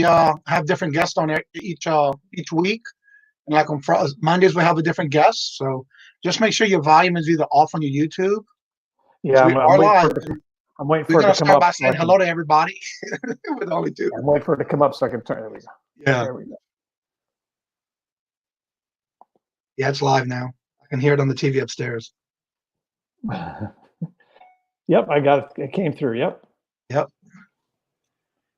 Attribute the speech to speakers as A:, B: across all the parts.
A: We have different guests on each week. And like on Mondays, we have a different guest. So just make sure your volume is either off on your YouTube.
B: Yeah,
A: We are live.
B: I'm waiting
A: We're
B: for it
A: going
B: to
A: to
B: come
A: start
B: up.
A: by saying hello to everybody with only two.
B: I'm waiting for it to come up so I can turn. There we go.
A: Yeah.
B: There we go.
A: Yeah, it's live now. I can hear it on the TV upstairs.
B: Yep, I got it. It came through. Yep.
A: Yep.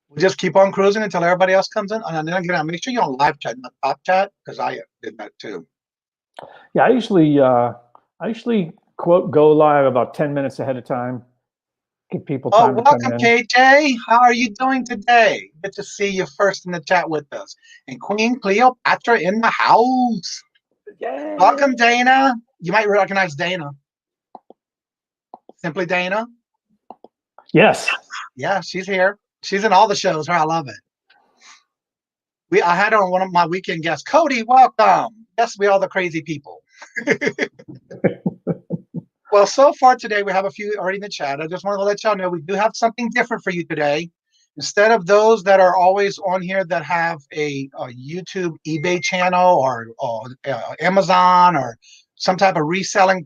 A: We just keep on cruising until everybody else comes in. And then again, make sure you're on live chat, not pop chat, because I did that too.
B: Yeah, I usually quote go live about 10 minutes ahead of time. Give people time to come in.
A: Welcome, KJ. How are you doing today? Good to see you first in the chat with us. And Queen Cleopatra in the house.
B: Yay.
A: Welcome, Dana. You might recognize Dana. Simply Dana.
B: Yes.
A: Yeah, she's here. She's in all the shows. I love it. I had her on one of my weekend guests. Cody, welcome. Yes, we are the crazy people. Well, so far today, we have a few already in the chat. I just want to let y'all know we do have something different for you today. Instead of those that are always on here that have a YouTube eBay channel or Amazon or some type of reselling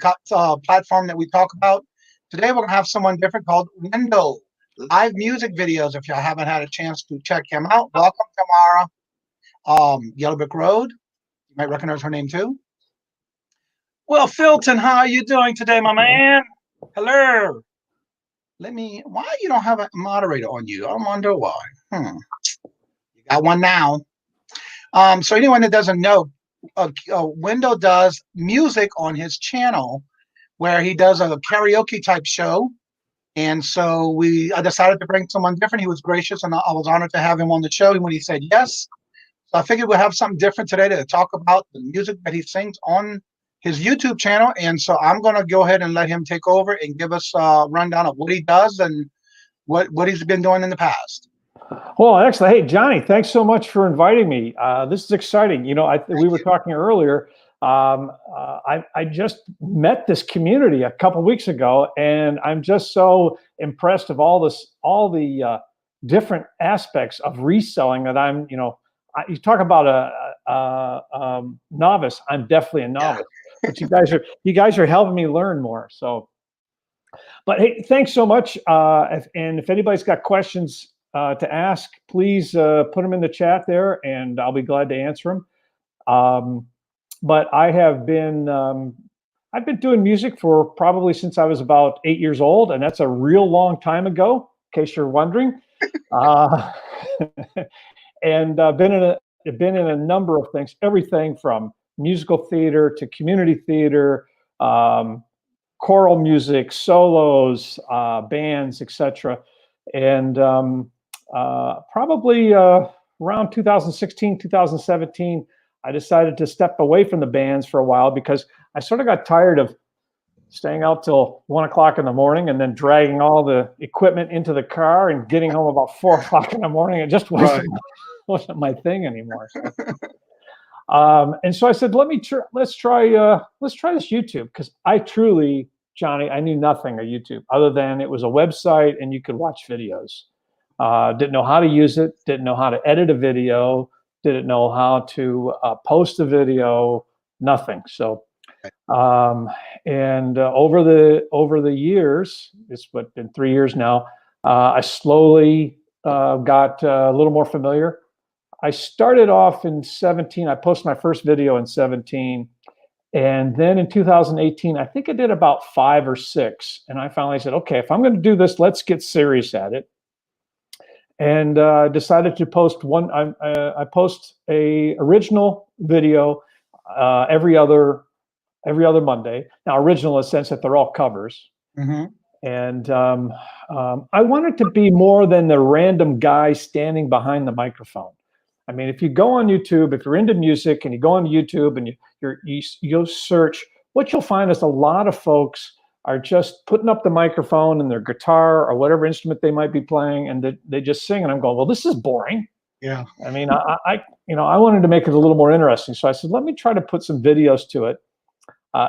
A: platform that we talk about, today we're going to have someone different called Window. Live music videos. If y'all haven't had a chance to check him out, welcome, Tamara. Yellow Brick Road. You might recognize her name too. Well, Philton, how are you doing today, my man? Hello. Why you don't have a moderator on you? I wonder why. You got one now. So anyone that doesn't know, Window does music on his channel where he does a karaoke type show. And so I decided to bring someone different. He was gracious, and I was honored to have him on the show when he said yes. So I figured we'll have something different today to talk about the music that he sings on his YouTube channel. And so I'm going to go ahead and let him take over and give us a rundown of what he does and what he's been doing in the past.
B: Well, excellent. Hey, Johnny, thanks so much for inviting me. This is exciting. You know, we were talking earlier. I just met this community a couple of weeks ago, and I'm just so impressed of all the different aspects of reselling that I'm, you talk about a novice. I'm definitely a novice, but you guys are helping me learn more. So, but hey, thanks so much. And if anybody's got questions to ask, please put them in the chat there, and I'll be glad to answer them. But I have been I've been doing music for probably since I was about 8 years old, and that's a real long time ago, in case you're wondering. And been in a number of things, everything from musical theater to community theater, choral music, solos, bands, etc. And probably around 2016, 2017, I decided to step away from the bands for a while because I sort of got tired of staying out till 1 o'clock in the morning and then dragging all the equipment into the car and getting home about 4 o'clock in the morning. It just wasn't my thing anymore. So, and so I said, let's try this YouTube, because I truly, Johnny, I knew nothing of YouTube other than it was a website and you could watch videos. Didn't know how to use it. Didn't know how to edit a video. Didn't know how to post a video. Nothing. So, and over the years, it's been 3 years now. I slowly got a little more familiar. I started off in 17. I posted my first video in 17. And then in 2018, I think I did about 5 or 6. And I finally said, okay, if I'm going to do this, let's get serious at it. And decided to post one. I post a original video every other Monday. Now, original in the sense that they're all covers.
A: Mm-hmm.
B: And I wanted to be more than the random guy standing behind the microphone. I mean, if you go on YouTube, if you're into music and you go on YouTube and you search, what you'll find is a lot of folks are just putting up the microphone and their guitar or whatever instrument they might be playing, and they just sing. And I'm going, well, this is boring.
A: Yeah.
B: I mean, I wanted to make it a little more interesting. So I said, let me try to put some videos to it.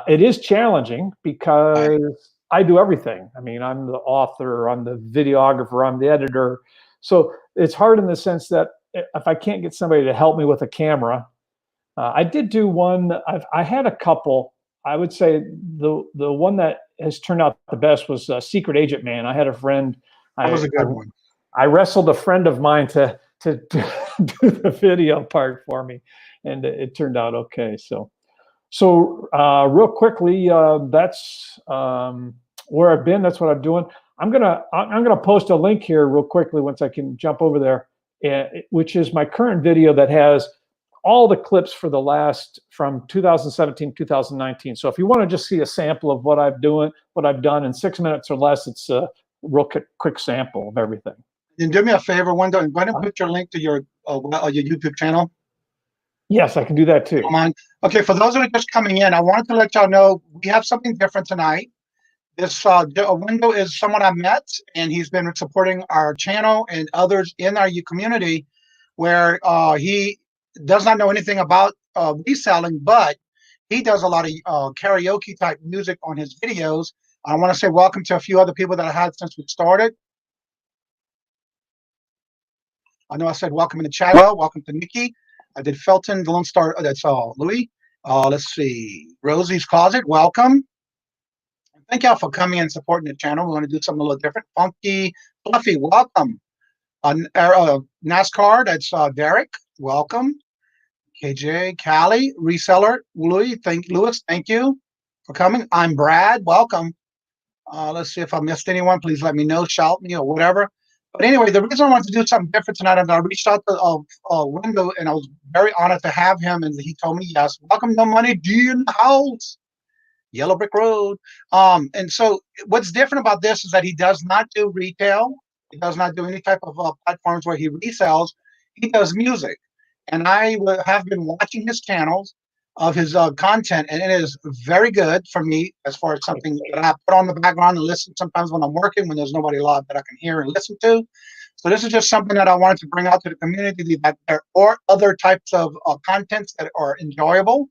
B: It is challenging because I do everything. I mean, I'm the author, I'm the videographer, I'm the editor. So it's hard in the sense that if I can't get somebody to help me with a camera, I did do one. I had a couple. I would say the one that has turned out the best was Secret Agent Man. I had a friend.
A: That was a good one.
B: I wrestled a friend of mine to do the video part for me, and it turned out okay. So real quickly, that's where I've been. That's what I'm doing. I'm gonna post a link here real quickly once I can jump over there, which is my current video that has all the clips for the last from 2017, 2019. So if you want to just see a sample of what I've done in 6 minutes or less, it's a real quick sample of everything.
A: And do me a favor, Wendell, and go ahead and put your link to your YouTube channel.
B: Yes, I can do that too.
A: Come on. Okay, for those that are just coming in, I wanted to let y'all know we have something different tonight. This Wendell is someone I met, and he's been supporting our channel and others in our community, where he does not know anything about reselling, but he does a lot of karaoke type music on his videos. I want to say welcome to a few other people that I had since we started. I know I said welcome in the chat. Well, welcome to Nikki. I did Felton, the Lone Star. That's Louis. Let's see, Rosie's Closet. Welcome. Thank y'all for coming and supporting the channel. We're going to do something a little different. Funky Fluffy, welcome. NASCAR, that's Derek. Welcome. KJ, Callie, Reseller, Louis, thank you for coming. I'm Brad, welcome. Let's see if I missed anyone. Please let me know, shout me or whatever. But anyway, the reason I wanted to do something different tonight is I reached out to Wendell, and I was very honored to have him, and he told me yes. Welcome, No Money D in the house. Yellow Brick Road. And so what's different about this is that he does not do retail. He does not do any type of platforms where he resells. He does music. And I have been watching his channels of his content, and it is very good for me as far as something that I put on the background and listen sometimes when I'm working, when there's nobody live that I can hear and listen to. So this is just something that I wanted to bring out to the community, that there are other types of contents that are enjoyable.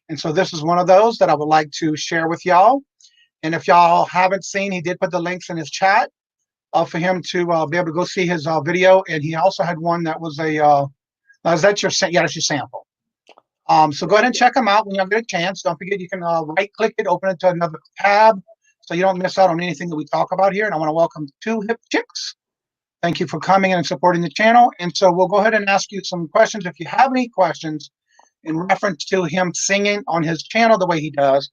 A: And so this is one of those that I would like to share with y'all. And if y'all haven't seen, he did put the links in his chat for him to be able to go see his video. And he also had one that was is that your, yeah, that's your sample. So go ahead and check them out when you get a chance. Don't forget, you can right click it, open it to another tab, so you don't miss out on anything that we talk about here. And I want to welcome Two Hip Chicks. Thank you for coming in and supporting the channel. And so we'll go ahead and ask you some questions. If you have any questions in reference to him singing on his channel the way he does,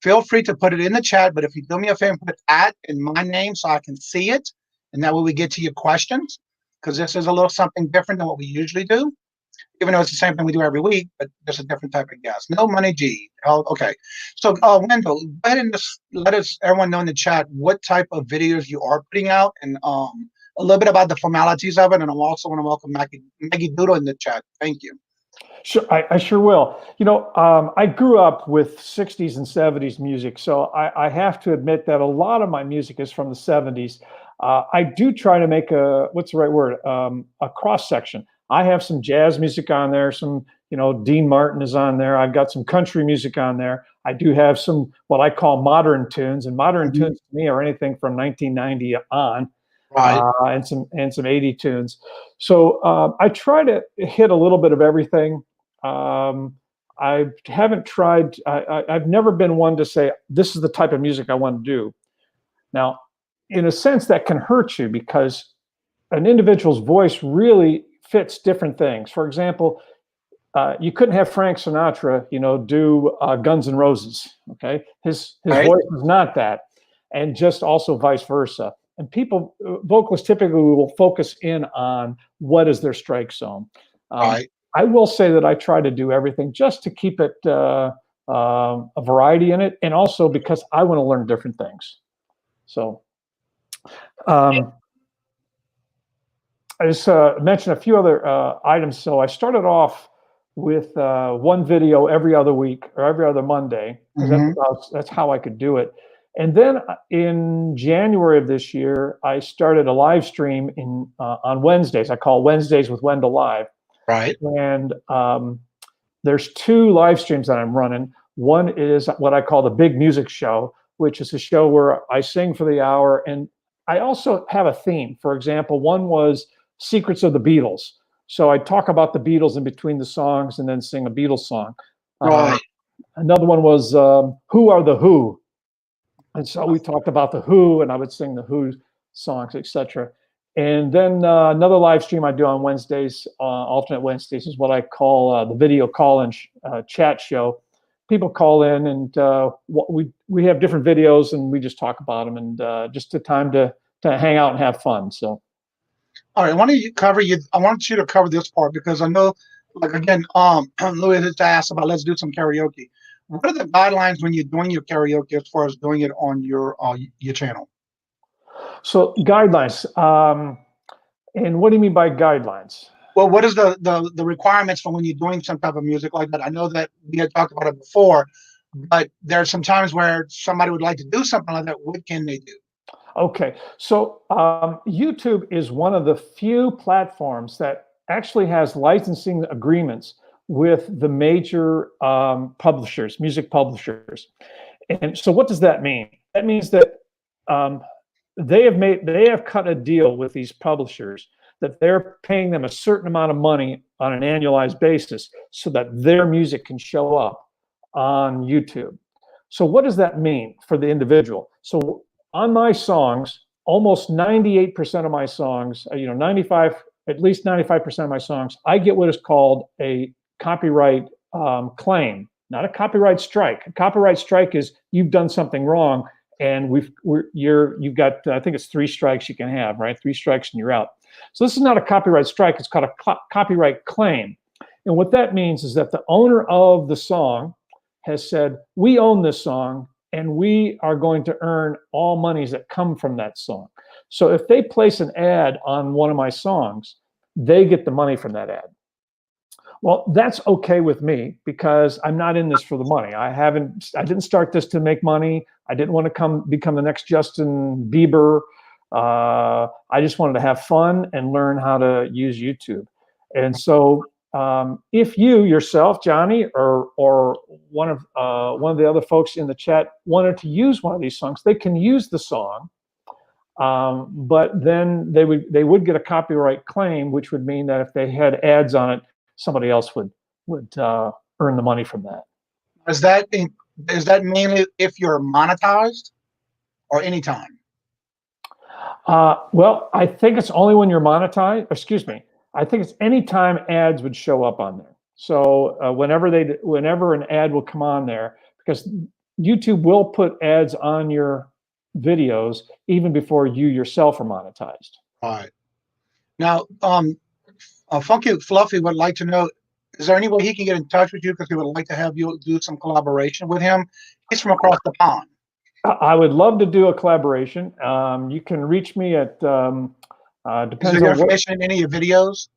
A: feel free to put it in the chat. But if you do me a favor, put at in my name so I can see it, and that way we get to your questions, because this is a little something different than what we usually do, even though it's the same thing we do every week, but just a different type of guest. No Money G. Okay. So Wendell, go ahead and just let everyone know in the chat what type of videos you are putting out, and a little bit about the formalities of it. And I also want to welcome Maggie Doodle in the chat. Thank you.
B: Sure, I sure will. You know, I grew up with 60s and 70s music, so I have to admit that a lot of my music is from the 70s. I do try to make what's the right word? A cross section. I have some jazz music on there, some, Dean Martin is on there. I've got some country music on there. I do have some what I call modern tunes, and modern tunes to me are anything from 1990 on.
A: Right.
B: And some 80 tunes. So I try to hit a little bit of everything. I haven't tried. I've never been one to say this is the type of music I want to do. Now, in a sense, that can hurt you because an individual's voice really fits different things. For example, you couldn't have Frank Sinatra, do Guns N' Roses. Okay, his
A: Right.
B: voice was not that, and just also vice versa. And vocalists typically will focus in on what is their strike zone.
A: Right.
B: I will say that I try to do everything just to keep it a variety in it, and also because I want to learn different things. So I just mentioned a few other items. So I started off with one video every other week or every other Monday, because that's how I could do it. And then in January of this year, I started a live stream on Wednesdays. I call Wednesdays with Wendell Live.
A: Right.
B: And there's two live streams that I'm running. One is what I call the Big Music Show, which is a show where I sing for the hour. And I also have a theme. For example, one was Secrets of the Beatles. So I talk about the Beatles in between the songs and then sing a Beatles song.
A: Right.
B: Another one was Who Are the Who? And so we talked about the Who, and I would sing the Who songs, etc. And then another live stream I do on Wednesdays, alternate Wednesdays, is what I call the video call-in chat show. People call in, and we have different videos, and we just talk about them, and just a time to hang out and have fun. So,
A: all right. I want you to cover this part because I know, like again, Louis just asked about let's do some karaoke. What are the guidelines when you're doing your karaoke as far as doing it on your channel?
B: so guidelines. And what do you mean by guidelines?
A: Well, what is the requirements for when you're doing some type of music like that? I know that we had talked about it before, but there's some times where somebody would like to do something like that. What can they do?
B: Okay, so YouTube is one of the few platforms that actually has licensing agreements with the major publishers, music publishers. And so what does that mean? That means that they have cut a deal with these publishers that they're paying them a certain amount of money on an annualized basis so that their music can show up on YouTube. So what does that mean for the individual? So on my songs, almost 98% of my songs, at least 95% of my songs, I get what is called a copyright claim, not a copyright strike. A copyright strike is you've done something wrong, and you've got I think it's 3 strikes you can have, right? 3 strikes and you're out. So this is not a copyright strike; it's called a copyright claim. And what that means is that the owner of the song has said, "We own this song, and we are going to earn all monies that come from that song." So if they place an ad on one of my songs, they get the money from that ad. Well, that's okay with me because I'm not in this for the money. I didn't start this to make money. I didn't want to become the next Justin Bieber. I just wanted to have fun and learn how to use YouTube. And so if you yourself, Johnny, or one of the other folks in the chat wanted to use one of these songs, they can use the song, but then they would get a copyright claim, which would mean that if they had ads on it, somebody else would earn the money from that.
A: Is that mainly if you're monetized, or anytime?
B: Well, I think it's only when you're monetized. Excuse me. I think it's anytime ads would show up on there. So whenever an ad will come on there, because YouTube will put ads on your videos even before you yourself are monetized.
A: All right. Now, Funky Fluffy would like to know, is there any way he can get in touch with you because he would like to have you do some collaboration with him? He's from across the pond.
B: I would love to do a collaboration. You can reach me at depends
A: Is there
B: on
A: information in any of your videos?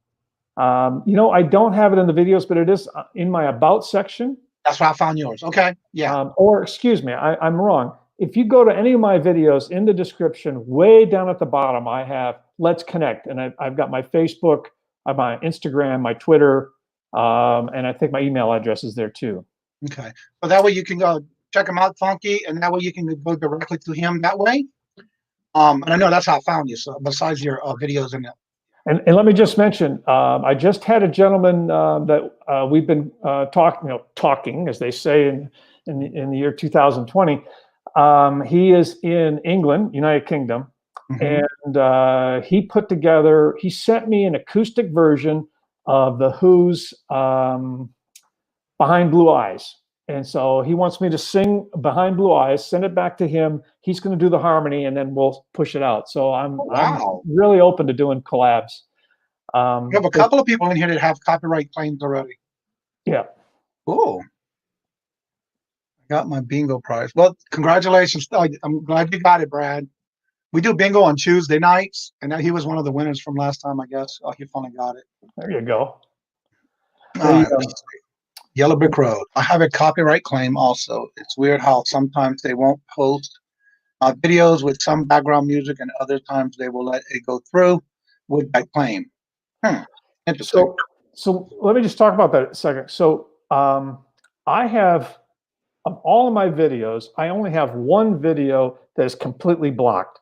B: I don't have it in the videos, but it is in my About section.
A: That's why I found yours. Okay. Yeah.
B: Or excuse me, I'm wrong. If you go to any of my videos, in the description, way down at the bottom, I have Let's Connect. And I've got my Facebook, my Instagram, my Twitter, and I think my email address is there too.
A: Okay. So that way you can go check him out, Funky, and that way you can go directly to him that way. And I know that's how I found you. So besides your videos and
B: And let me just mention, I just had a gentleman that we've been talking, as they say in the year 2020. He is in England, United Kingdom, and he sent me an acoustic version of the Who's Behind Blue Eyes. And so he wants me to sing Behind Blue Eyes, send it back to him. He's going to do the harmony, and then we'll push it out. So I'm really open to doing collabs.
A: You have a couple of people in here that have copyright claims already.
B: Yeah.
A: Oh, I got my bingo prize. Well, congratulations. I'm glad you got it, Brad. We do bingo on Tuesday nights, and he was one of the winners from last time, I guess. Oh, he finally got it.
B: There you go.
A: Yellow Brick Road. I have a copyright claim also. It's weird how sometimes they won't post videos with some background music, and other times they will let it go through with that claim. Interesting.
B: So let me just talk about that a second. So I have, of all of my videos, I only have one video that is completely blocked.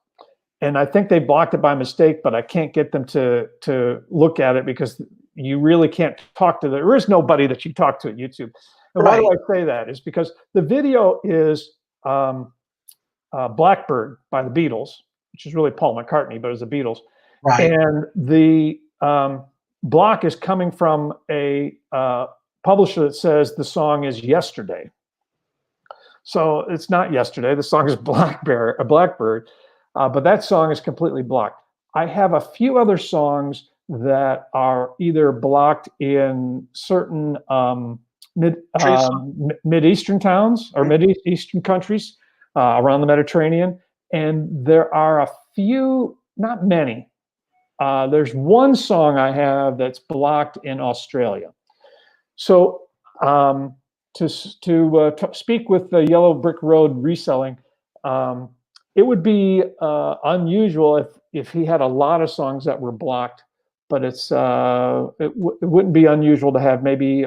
B: And I think they blocked it by mistake, but I can't get them to look at it because you really can't talk to there is nobody that you talk to at YouTube. And why do I say that? Is because the video is Blackbird by the Beatles, which is really Paul McCartney, but it's the Beatles.
A: Right.
B: And the block is coming from a publisher that says the song is Yesterday. So it's not Yesterday. The song is Blackbird, but that song is completely blocked. I have a few other songs that are either blocked in certain Mid-Eastern towns or Mid-Eastern countries around the Mediterranean. And there are a few, not many. There's one song I have that's blocked in Australia. So to speak with the Yellow Brick Road Reselling, it would be unusual if he had a lot of songs that were blocked, but it wouldn't be unusual to have maybe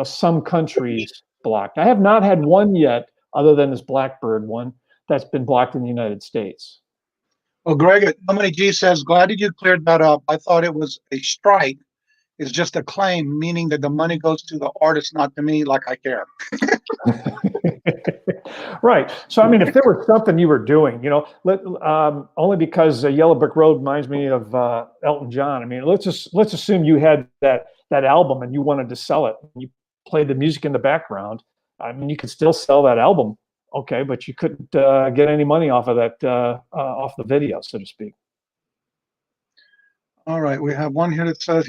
B: some countries blocked. I have not had one yet, other than this Blackbird one, that's been blocked in the United States.
A: Well, Greg at How Many G says, glad that you cleared that up. I thought it was a strike. It's just a claim, meaning that the money goes to the artist, not to me, like I care.
B: Right. So, I mean, if there was something you were doing, only because Yellow Brick Road reminds me of Elton John. I mean, let's assume you had that album and you wanted to sell it. And you played the music in the background. I mean, you could still sell that album, okay, but you couldn't get any money off of that, off the video, so to speak.
A: All right, we have one here that says,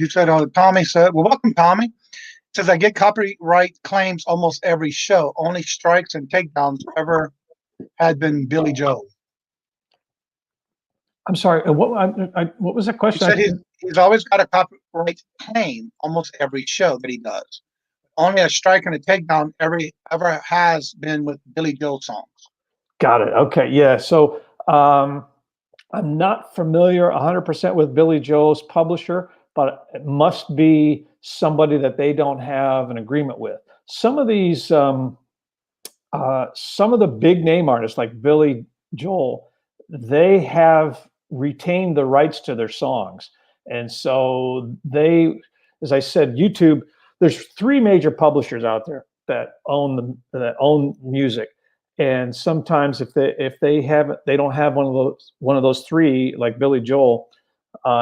A: Tommy said, well, welcome, Tommy. Says, I get copyright claims almost every show. Only strikes and takedowns ever had been Billy Joel.
B: I'm sorry, what was that question?
A: He said he's always got a copyright claim almost every show that he does. Only a strike and a takedown ever has been with Billy Joel songs. Got
B: it. Okay, yeah. So I'm not familiar 100% with Billy Joel's publisher, but it must be somebody that they don't have an agreement with. Some of these, some of the big name artists like Billy Joel, they have retained the rights to their songs. And so they, as I said, YouTube, there's 3 major publishers out there that own music. And sometimes if they don't have one of those 3, like Billy Joel,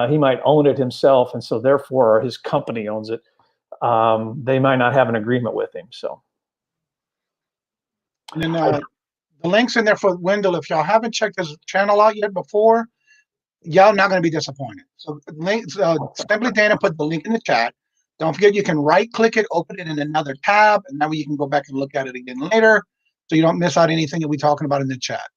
B: he might own it himself, and so therefore his company owns it. They might not have an agreement with him. So,
A: and then the links in there for Wendell. If y'all haven't checked his channel out yet before, y'all not going to be disappointed. So, Simply Dana put the link in the chat. Don't forget, you can right-click it, open it in another tab, and that way you can go back and look at it again later, so you don't miss out anything that we're talking about in the chat.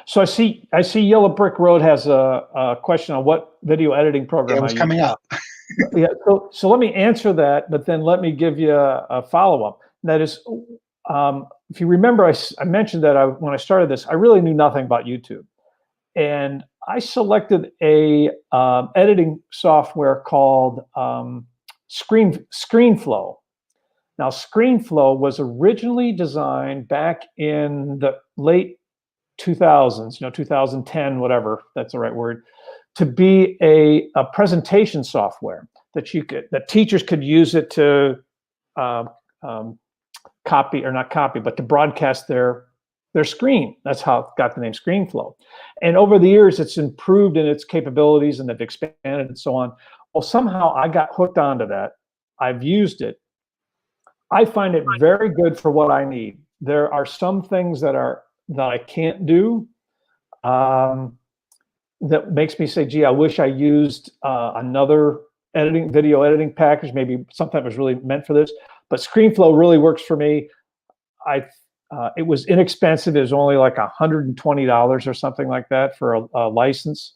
B: So I see Yellow Brick Road has a question on what video editing program.
A: It was coming up.
B: Yeah. So let me answer that, but then let me give you a follow-up. That is, if you remember, I mentioned that when I started this, I really knew nothing about YouTube, and I selected a editing software called ScreenFlow. Now, ScreenFlow was originally designed back in the late 2000s, 2010, whatever, that's the right word, to be a presentation software that teachers could use it to copy, or not copy, but to broadcast their screen. That's how it got the name ScreenFlow. And over the years, it's improved in its capabilities and they've expanded and so on. Well, somehow I got hooked onto that. I've used it. I find it very good for what I need. There are some things that I can't do that makes me say, gee, I wish I used another video editing package, maybe something that was really meant for this. But ScreenFlow really works for me. It was inexpensive. It was only like $120 or something like that for a license.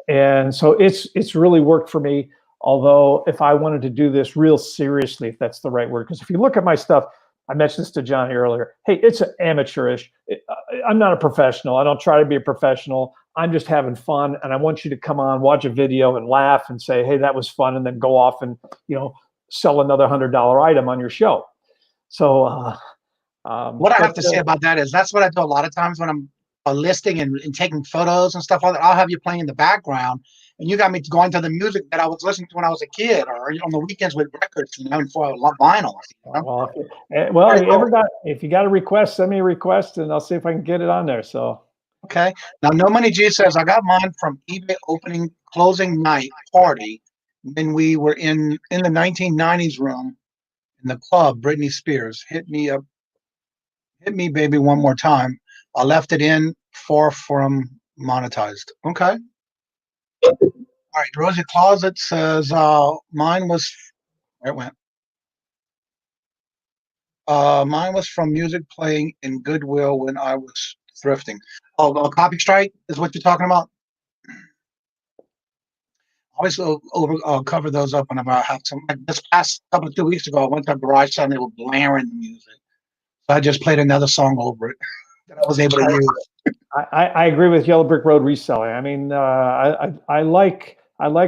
B: And so it's really worked for me. Although if I wanted to do this real seriously, if that's the right word, because if you look at my stuff, I mentioned this to Johnny earlier. Hey, it's amateurish. I'm not a professional. I don't try to be a professional. I'm just having fun, and I want you to come on, watch a video, and laugh, and say, "Hey, that was fun," and then go off and sell another $100 item on your show. So,
A: what I have to say about that is that's what I do a lot of times when I'm listing and taking photos and stuff like that, I'll have you playing in the background. And you got me going to the music that I was listening to when I was a kid, or on the weekends with records, and for vinyl.
B: Well, if you ever if you got a request, send me a request, and I'll see if I can get it on there. So.
A: Okay. Now, No Money G says, I got mine from eBay closing night party when we were in the 1990s room in the club. Britney Spears hit me, baby, one more time. I left it in, far from monetized. Okay. All right. Rosie Closet says, mine was, where it went. Mine was from music playing in Goodwill when I was thrifting. Oh, Copy Strike is what you're talking about? Always cover those up whenever I have some. Like this past 2 weeks ago, I went to a garage sale and they were blaring the music. So I just played another song over it that I was able to use.
B: I agree with Yellow Brick Road Reselling. I mean, I like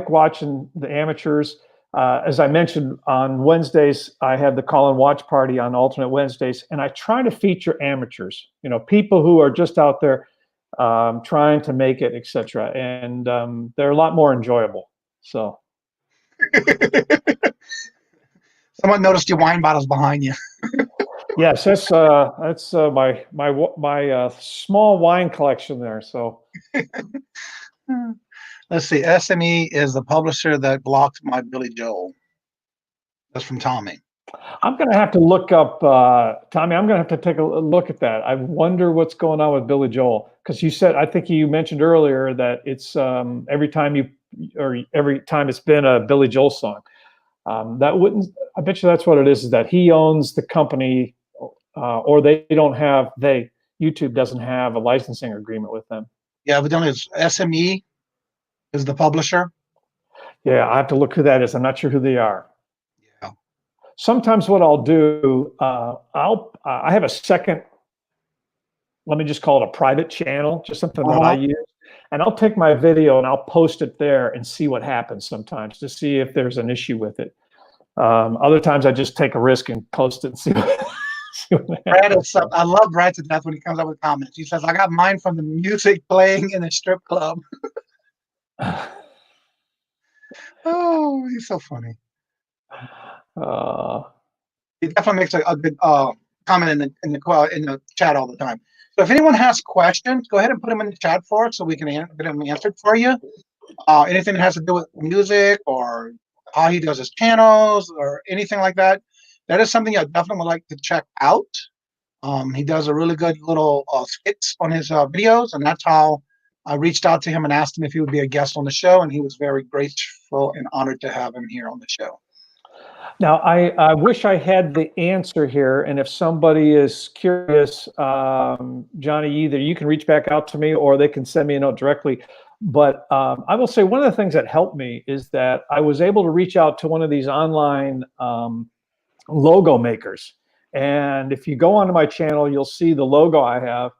B: watching the amateurs. As I mentioned, on Wednesdays, I have the call and watch party on alternate Wednesdays, and I try to feature amateurs, people who are just out there trying to make it, etc. And they're a lot more enjoyable. So.
A: Someone noticed your wine bottles behind you.
B: Yes, that's my small wine collection there. So.
A: Let's see. SME is the publisher that blocked my Billy Joel. That's from Tommy.
B: I'm going to have to look up, Tommy, I'm going to have to take a look at that. I wonder what's going on with Billy Joel. Because I think you mentioned earlier that it's every time it's been a Billy Joel song. I bet you that's what it is that he owns the company, or YouTube doesn't have a licensing agreement with them.
A: Yeah, evidently it's SME is the publisher.
B: Yeah, I have to look who that is. I'm not sure who they are.
A: Yeah.
B: Sometimes what I'll do, I have a second, let me just call it a private channel, just something that I use. And I'll take my video and I'll post it there and see what happens sometimes to see if there's an issue with it. Other times I just take a risk and post it and see what happens.
A: I love Brad to death when he comes up with comments. He says, I got mine from the music playing in a strip club. Oh, he's so funny. He definitely makes a good comment in the chat all the time. So if anyone has questions, go ahead and put them in the chat for us so we can get them answered for you. Anything that has to do with music or how he does his channels or anything like that, that is something I definitely would like to check out. He does a really good little skits on his videos, and that's how I reached out to him and asked him if he would be a guest on the show, and he was very grateful and honored to have him here on the show.
B: Now, I wish I had the answer here, and if somebody is curious, Johnny, either you can reach back out to me or they can send me a note directly. But I will say one of the things that helped me is that I was able to reach out to one of these online logo makers. And if you go onto my channel, you'll see the logo I have.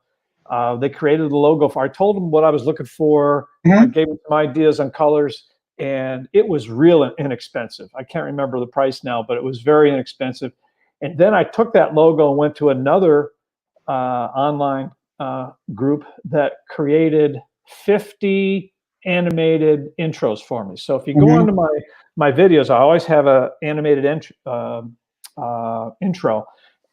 B: They created the logo I told them what I was looking for. I gave them some ideas on colors. And it was real inexpensive. I can't remember the price now, but it was very inexpensive. And then I took that logo and went to another online group that created 50 animated intros for me. So if you go onto my videos, I always have an animated intro.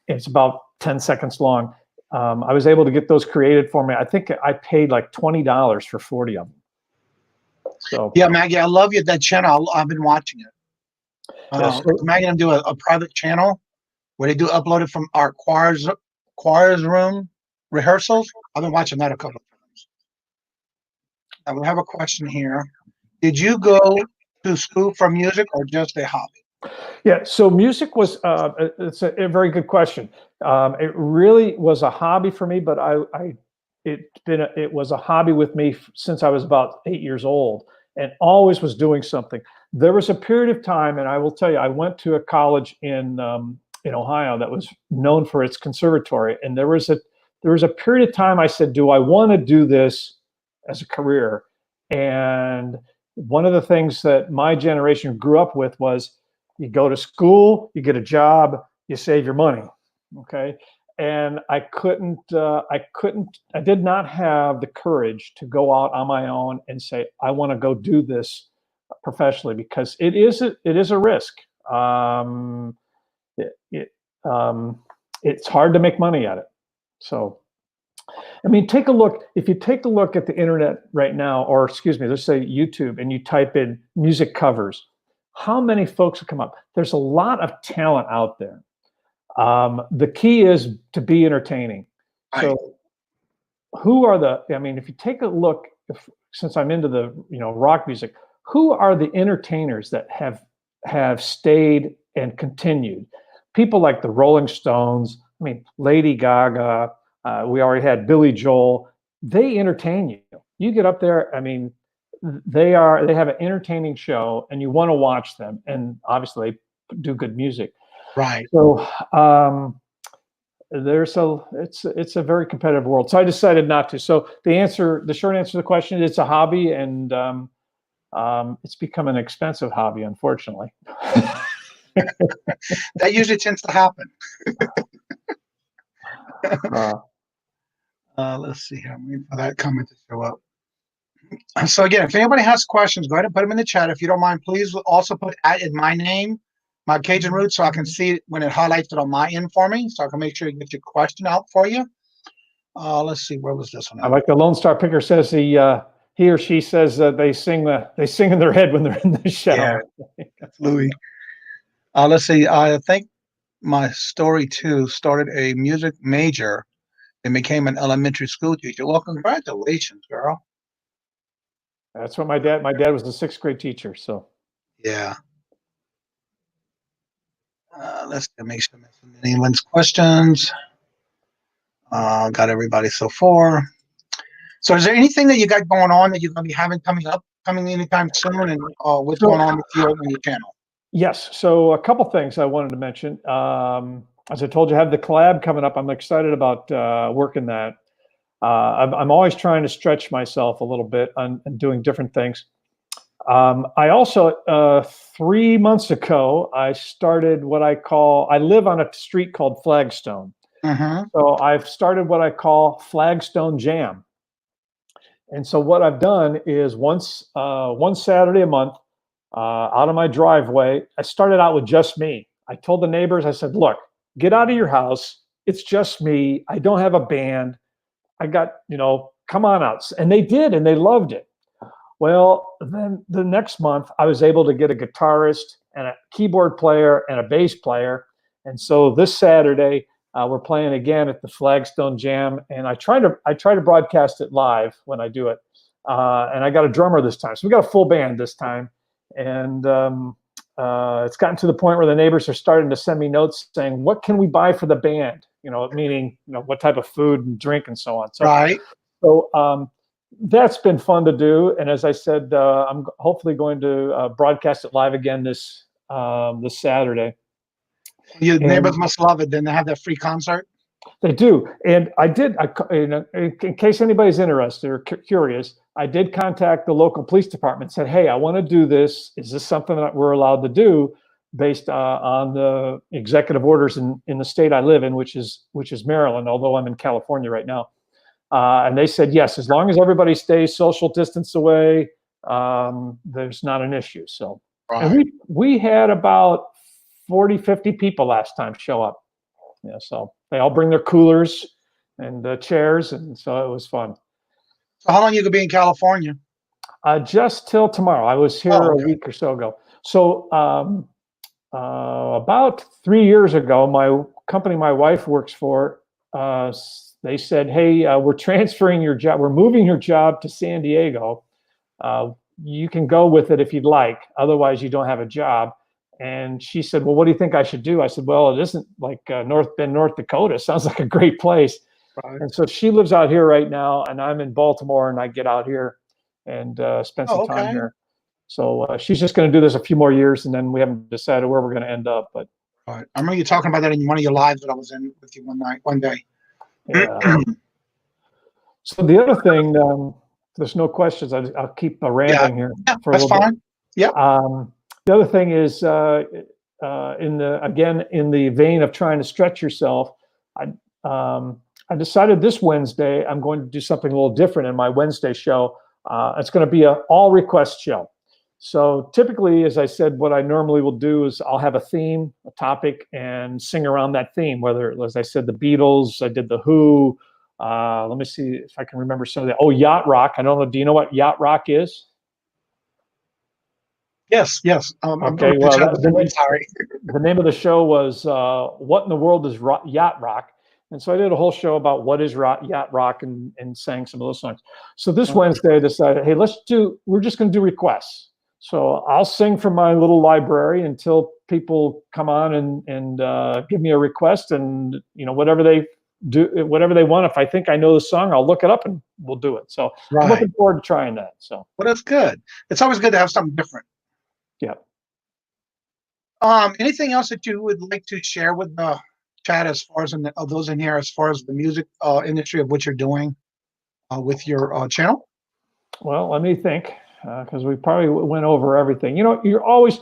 B: It's about 10 seconds long. I was able to get those created for me. I think I paid like $20 for 40 of them. So
A: yeah, Maggie, I love you that channel. I've been watching it.
B: So
A: Maggie and I do a private channel where they do upload it from our choir's room rehearsals. I've been watching that a couple of times. And we have a question here. Did you go to school for music or just a hobby?
B: Yeah, so music was it's a very good question. It really was a hobby for me, but it was a hobby with me since I was about 8 years old, and always was doing something. There was a period of time, and I will tell you, I went to a college in Ohio that was known for its conservatory, and there was a period of time I said, do I want to do this as a career? And one of the things that my generation grew up with was you go to school, you get a job, you save your money. Okay. and I did not have the courage to go out on my own and say, I want to go do this professionally, because it is a risk. It, it, it's hard to make money at it. So, I mean, if you take a look at the internet right now, or excuse me, let's say YouTube, and you type in music covers, how many folks will come up? There's a lot of talent out there. The key is to be entertaining.
A: Right.
B: So I mean, if you take a look, since I'm into the, rock music, who are the entertainers that have stayed and continued? People like the Rolling Stones, I mean, Lady Gaga, we already had Billy Joel. They entertain you. You get up there, I mean, they have an entertaining show, and you want to watch them. And obviously they do good music.
A: Right.
B: So it's a very competitive world. So I decided not to. So the short answer to the question is, it's a hobby, and it's become an expensive hobby, unfortunately.
A: That usually tends to happen. Let's see here. I'm waiting for that comment to show up. So again, if anybody has questions, go ahead and put them in the chat. If you don't mind, please also put in my name, my Cajun roots, so I can see it when it highlights it on my end for me, so I can make sure you get your question out for you. Let's see, where was this one?
B: I like the Lone Star Picker says he or she says they sing in their head when they're in the shower.
A: Yeah, that's Louis. Let's see. I think my story too started a music major and became an elementary school teacher. Well, congratulations, girl.
B: That's what my dad was a 6th grade teacher. So
A: yeah. Let's make sure anyone's questions. Got everybody so far. So is there anything that you got going on that you're going to be having coming anytime soon, and what's going on with you on your channel?
B: Yes. So a couple things I wanted to mention. As I told you, I have the collab coming up. I'm excited about working that. I'm always trying to stretch myself a little bit and doing different things. I also, 3 months ago, I started I live on a street called Flagstone. So I've started what I call Flagstone Jam. And so what I've done is one Saturday a month, out of my driveway, I started out with just me. I told the neighbors, I said, look, get out of your house. It's just me. I don't have a band. I got, come on out. And they did, and they loved it. Well, then the next month, I was able to get a guitarist and a keyboard player and a bass player. And so this Saturday, we're playing again at the Flagstone Jam, and I try to broadcast it live when I do it. And I got a drummer this time, so we got a full band this time. And it's gotten to the point where the neighbors are starting to send me notes saying, "What can we buy for the band?" Meaning, what type of food and drink and so on. So,
A: right.
B: So that's been fun to do. And as I said, I'm hopefully going to broadcast it live again this Saturday.
A: Your neighbors must love it. Then they have that free concert.
B: They do. And in case anybody's interested or curious, I did contact the local police department and said, hey, I want to do this. Is this something that we're allowed to do based on the executive orders in the state I live in, which is Maryland, although I'm in California right now. And they said, yes, as long as everybody stays social distance away, there's not an issue. So, right. And we had about 40, 50 people last time show up. Yeah, so they all bring their coolers and chairs, and so it was fun.
A: So how long you could be in California?
B: Just till tomorrow. I was here a week or so ago. So about 3 years ago, my company my wife works for, they said, hey, we're transferring your job. We're moving your job to San Diego. You can go with it if you'd like. Otherwise, you don't have a job. And she said, well, what do you think I should do? I said, well, it isn't like North Dakota. Sounds like a great place. Right. And so she lives out here right now, and I'm in Baltimore, and I get out here and spend some time here. So she's just going to do this a few more years, and then we haven't decided where we're going to end up. But
A: right. I remember you talking about that in one of your lives that I was in with you one day.
B: Yeah. So the other thing, there's no questions. I'll keep rambling here. For
A: that's fine. Yeah.
B: The other thing is, in the vein of trying to stretch yourself, I decided this Wednesday I'm going to do something a little different in my Wednesday show. It's going to be an all request show. So typically, as I said, what I normally will do is I'll have a theme, a topic, and sing around that theme. Whether, as I said, the Beatles, I did the Who. Let me see if I can remember some of that. Oh, yacht rock. I don't know. Do you know what yacht rock is?
A: Yes, yes.
B: Okay. Well,
A: Sorry.
B: the name of the show was "What in the World is Yacht Rock?" And so I did a whole show about what is yacht rock and sang some of those songs. So this Wednesday I decided, hey, we're just going to do requests. So I'll sing from my little library until people come on and give me a request, and whatever they want. If I think I know the song, I'll look it up and we'll do it. So I'm looking forward to trying that. So
A: well, that's good. It's always good to have something different.
B: Yeah.
A: Anything else that you would like to share with the chat as far as those in here, as far as the music industry of what you're doing with your channel?
B: Well, let me think, because we probably went over everything. You're always,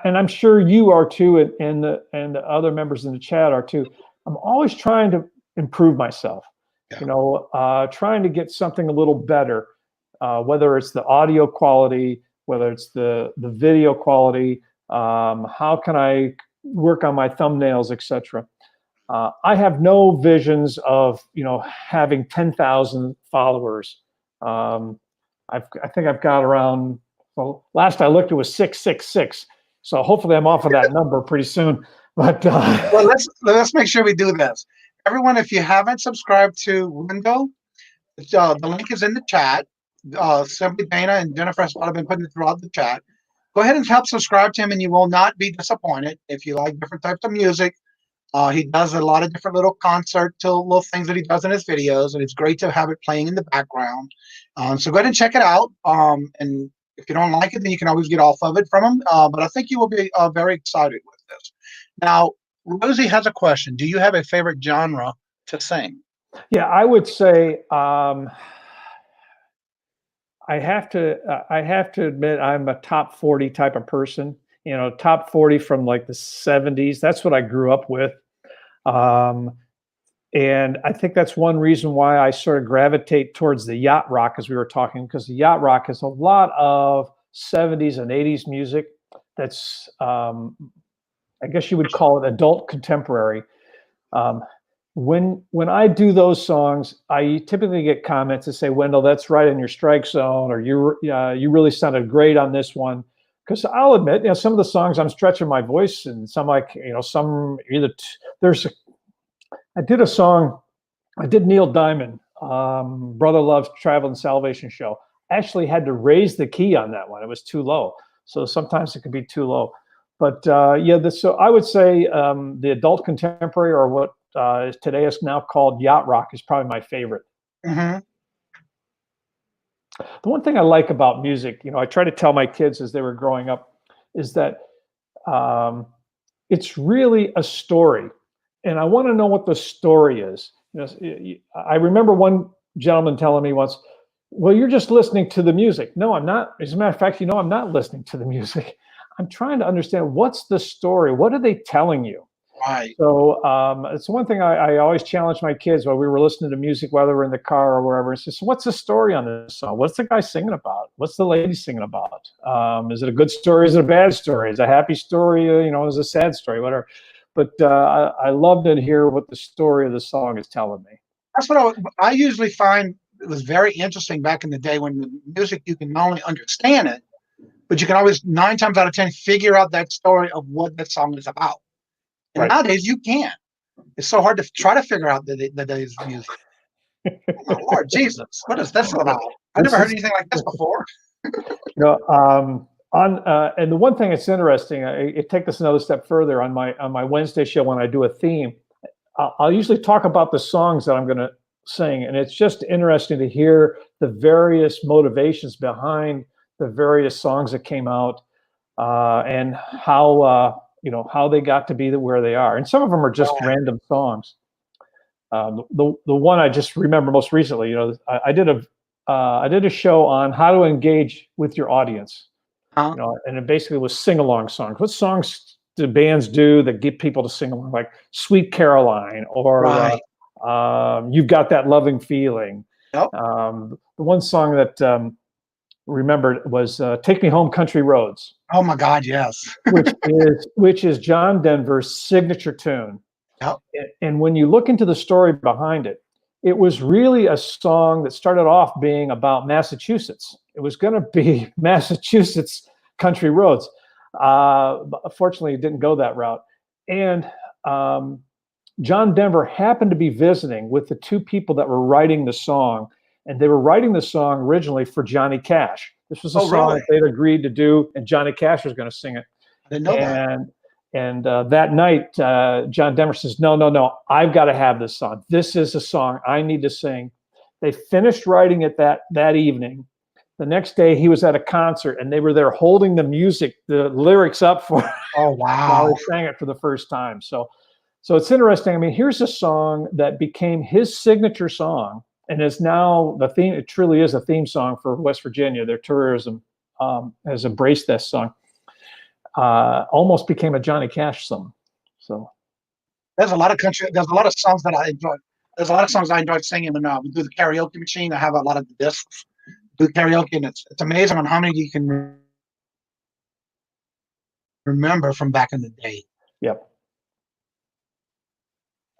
B: and I'm sure you are too, and the other members in the chat are too. I'm always trying to improve myself. Yeah. Trying to get something a little better, whether it's the audio quality, whether it's the video quality. How can I work on my thumbnails, etc. I have no visions of having 10,000 followers. I think I've got around. Well, last I looked, it was 666. So hopefully I'm off of that number pretty soon. But
A: well, let's make sure we do this. Everyone, if you haven't subscribed to Window, the link is in the chat. Simply Dana and Jennifer have been putting it throughout the chat. Go ahead and help subscribe to him, and you will not be disappointed. If you like different types of music, he does a lot of different little little things that he does in his videos, and it's great to have it playing in the background. So go ahead and check it out. And if you don't like it, then you can always get off of it from him. But I think you will be very excited with this. Now, Rosie has a question. Do you have a favorite genre to sing?
B: Yeah, I would say I have to admit I'm a top 40 type of person. Top 40 from like the 70s. That's what I grew up with. And I think that's one reason why I sort of gravitate towards the yacht rock, as we were talking, because the yacht rock is a lot of 70s and 80s music that's, I guess you would call it adult contemporary. When I do those songs, I typically get comments that say, "Wendell, that's right in your strike zone," or you really sounded great on this one. Because I'll admit, some of the songs I'm stretching my voice, and some some either I did a song, I did Neil Diamond, Brother Love's Travel and Salvation Show. I actually had to raise the key on that one. It was too low. So sometimes it can be too low. But so I would say the adult contemporary, or what today is now called yacht rock, is probably my favorite.
A: Mm-hmm.
B: The one thing I like about music, I try to tell my kids as they were growing up, is that it's really a story. And I want to know what the story is. I remember one gentleman telling me once, "Well, you're just listening to the music." No, I'm not. As a matter of fact, I'm not listening to the music. I'm trying to understand, what's the story? What are they telling you?
A: Right.
B: So it's one thing I always challenge my kids while we were listening to music, whether we're in the car or wherever. It's just, what's the story on this song? What's the guy singing about? What's the lady singing about? Is it a good story? Is it a bad story? Is it a happy story? Is it a sad story? Whatever. But I love to hear what the story of the song is telling me.
A: That's what I usually find. It was very interesting back in the day when the music, you can not only understand it, but you can always 9 times out of 10 figure out that story of what that song is about. And
B: Right.
A: Nowadays you can't. It's so hard to try to figure out the day's music. Oh my Lord Jesus, what is this about? I've never heard anything like this before.
B: And the one thing that's interesting, I take this another step further on my Wednesday show. When I do a theme, I'll usually talk about the songs that I'm going to sing, and it's just interesting to hear the various motivations behind the various songs that came out, and how how they got to be where they are. And some of them are just random songs. The one I just remember most recently, I did a show on how to engage with your audience. And it basically was sing-along songs. What songs do bands do that get people to sing along, like "Sweet Caroline" or You've Got That Loving Feeling.
A: Yep.
B: The one song that remembered was Take Me Home, Country Roads.
A: Oh my God, yes.
B: which is John Denver's signature tune.
A: Yep.
B: And when you look into the story behind it, it was really a song that started off being about Massachusetts. It was going to be Massachusetts country roads. Fortunately, it didn't go that route. And John Denver happened to be visiting with the two people that were writing the song, and they were writing the song originally for Johnny Cash. This was a song
A: really?
B: that they'd agreed to do, and Johnny Cash was going to sing it.
A: I didn't know that.
B: And that night, John Denver says, no, I've got to have this song. This is a song I need to sing. They finished writing it that evening. The next day, he was at a concert, and they were there holding the lyrics up for him.
A: Oh, wow.
B: While he sang it for the first time. So it's interesting. I mean, here's a song that became his signature song, and is now the theme. It truly is a theme song for West Virginia. Their tourism has embraced this song. Almost became a Johnny Cash song. So
A: there's a lot of songs that I enjoy. There's a lot of songs I enjoy singing when we do the karaoke machine. I have a lot of the discs, do karaoke, and it's amazing on how many you can remember from back in the day.
B: Yep.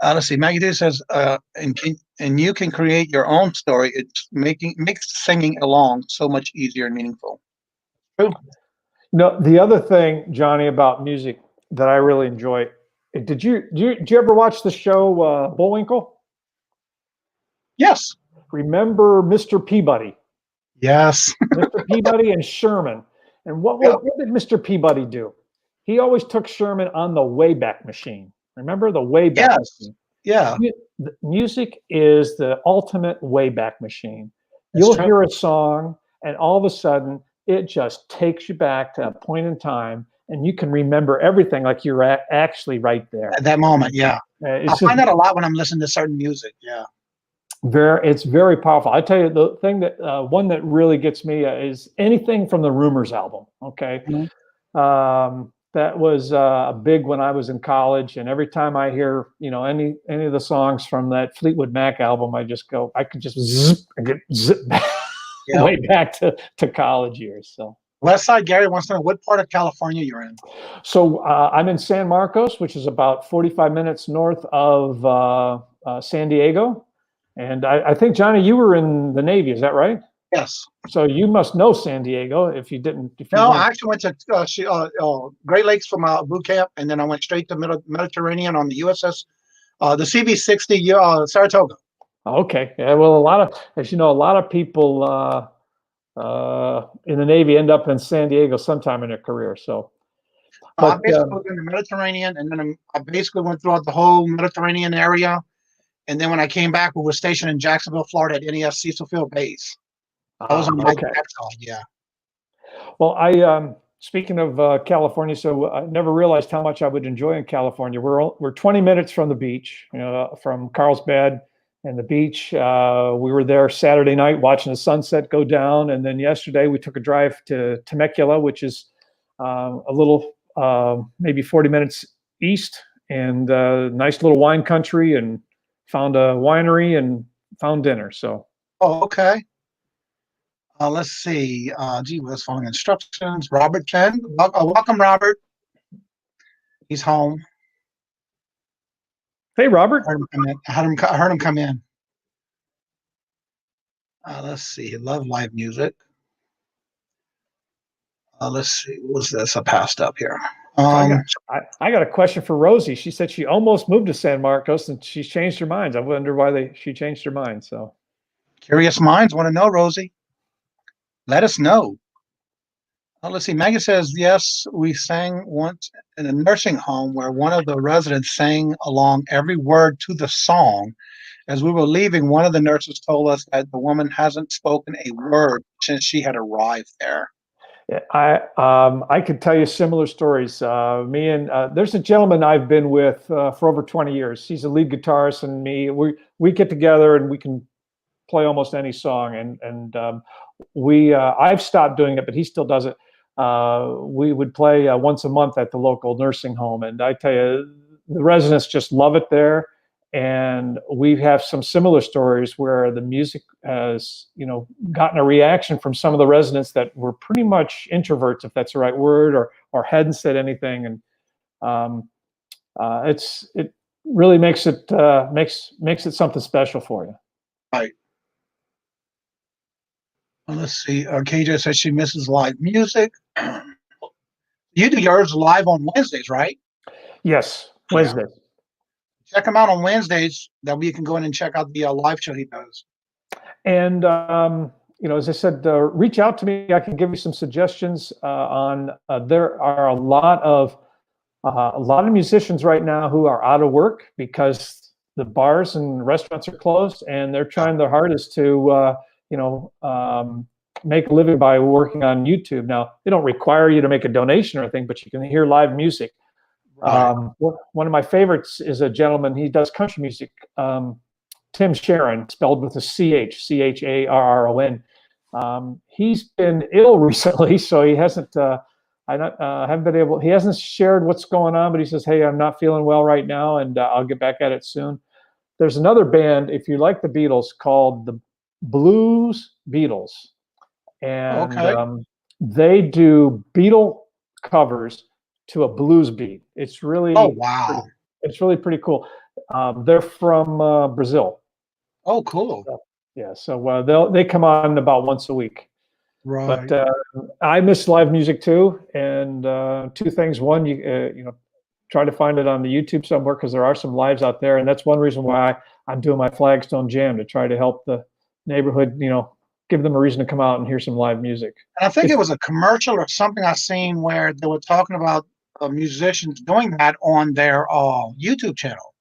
A: Let's see. Maggie D says, and you can create your own story. It's makes singing along so much easier and meaningful. True.
B: No, the other thing, Johnny, about music that I really enjoy. Did you ever watch the show Bullwinkle?
A: Yes.
B: Remember Mr. Peabody?
A: Yes.
B: Mr. Peabody and Sherman. And what did Mr. Peabody do? He always took Sherman on the Wayback Machine. Remember the Wayback Machine?
A: Yeah.
B: Music is the ultimate Wayback Machine. You'll hear a song, and all of a sudden, it just takes you back to a point in time, and you can remember everything like you're actually right there.
A: At that moment, yeah. I find that a lot when I'm listening to certain music, yeah.
B: It's very powerful. I tell you, the thing that one that really gets me is anything from the Rumors album, okay? Mm-hmm. That was big when I was in college, and every time I hear, any of the songs from that Fleetwood Mac album, I could just zip way back to college years. So
A: Westside Gary wants to know what part of California you're in.
B: So I'm in San Marcos, which is about 45 minutes north of San Diego. And I think, Johnny, you were in the Navy, is that right?
A: Yes.
B: So you must know San Diego if you didn't.
A: No, I actually went to Great Lakes for my boot camp, and then I went straight to Mediterranean on the USS, the CV-60 Saratoga.
B: Okay. Yeah. Well, as you know, a lot of people in the Navy end up in San Diego sometime in their career. So,
A: I basically was in the Mediterranean, and then I basically went throughout the whole Mediterranean area. And then when I came back, we were stationed in Jacksonville, Florida, at NES Cecil Field Base. I was on the side, yeah.
B: Well, speaking of California, so I never realized how much I would enjoy in California. We're 20 minutes from the beach, from Carlsbad and the beach. We were there Saturday night watching the sunset go down, and then yesterday we took a drive to Temecula, which is a little maybe 40 minutes east, and nice little wine country, and found a winery and found dinner. So.
A: Oh, okay. Let's see. Gee whiz, following instructions. Robert Chen. Welcome, Robert. He's home.
B: Hey, Robert.
A: I heard him come in. Let's see. He loved live music. Let's see. What was this? I passed up here.
B: I got a question for Rosie. She said she almost moved to San Marcos and she's changed her mind. I wonder why she changed her mind. So
A: curious minds want to know, Rosie. Let us know. Let's see. Maggie says, yes, we sang once in a nursing home where one of the residents sang along every word to the song. As we were leaving, one of the nurses told us that the woman hasn't spoken a word since she had arrived there.
B: I could tell you similar stories. There's a gentleman I've been with for over 20 years. He's a lead guitarist, and we get together and we can play almost any song. And I've stopped doing it, but he still does it. We would play once a month at the local nursing home, and I tell you, the residents just love it there. And we have some similar stories where the music has, gotten a reaction from some of the residents that were pretty much introverts, if that's the right word, or hadn't said anything. And it really makes it makes it something special for you.
A: Right. Well, let's see. KJ says she misses live music. You do yours live on Wednesdays, right?
B: Yes,
A: Yeah.
B: Wednesday.
A: Check him out on Wednesdays. That way you can go in and check out the live show he does.
B: And as I said, reach out to me. I can give you some suggestions on. There are a lot of musicians right now who are out of work because the bars and restaurants are closed, and they're trying their hardest to make a living by working on YouTube. Now, they don't require you to make a donation or anything, but you can hear live music.
A: Right.
B: One of my favorites is a gentleman. He does country music. Tim Sharon, spelled with a CH, CHARRON. He's been ill recently, so he hasn't. Haven't been able. He hasn't shared what's going on, but he says, "Hey, I'm not feeling well right now, and I'll get back at it soon." There's another band, if you like the Beatles, called the Blues Beatles, and they do Beatle covers to a blues beat. It's really
A: wow.
B: It's really pretty cool. They're from Brazil.
A: Oh, cool.
B: So, yeah, so they come on about once a week.
A: Right.
B: But I miss live music too, and two things. One, you try to find it on the YouTube somewhere because there are some lives out there, and that's one reason why I'm doing my Flagstone Jam, to try to help the neighborhood. Give them a reason to come out and hear some live music.
A: And I think it was a commercial or something I seen where they were talking about musicians doing that on their YouTube channel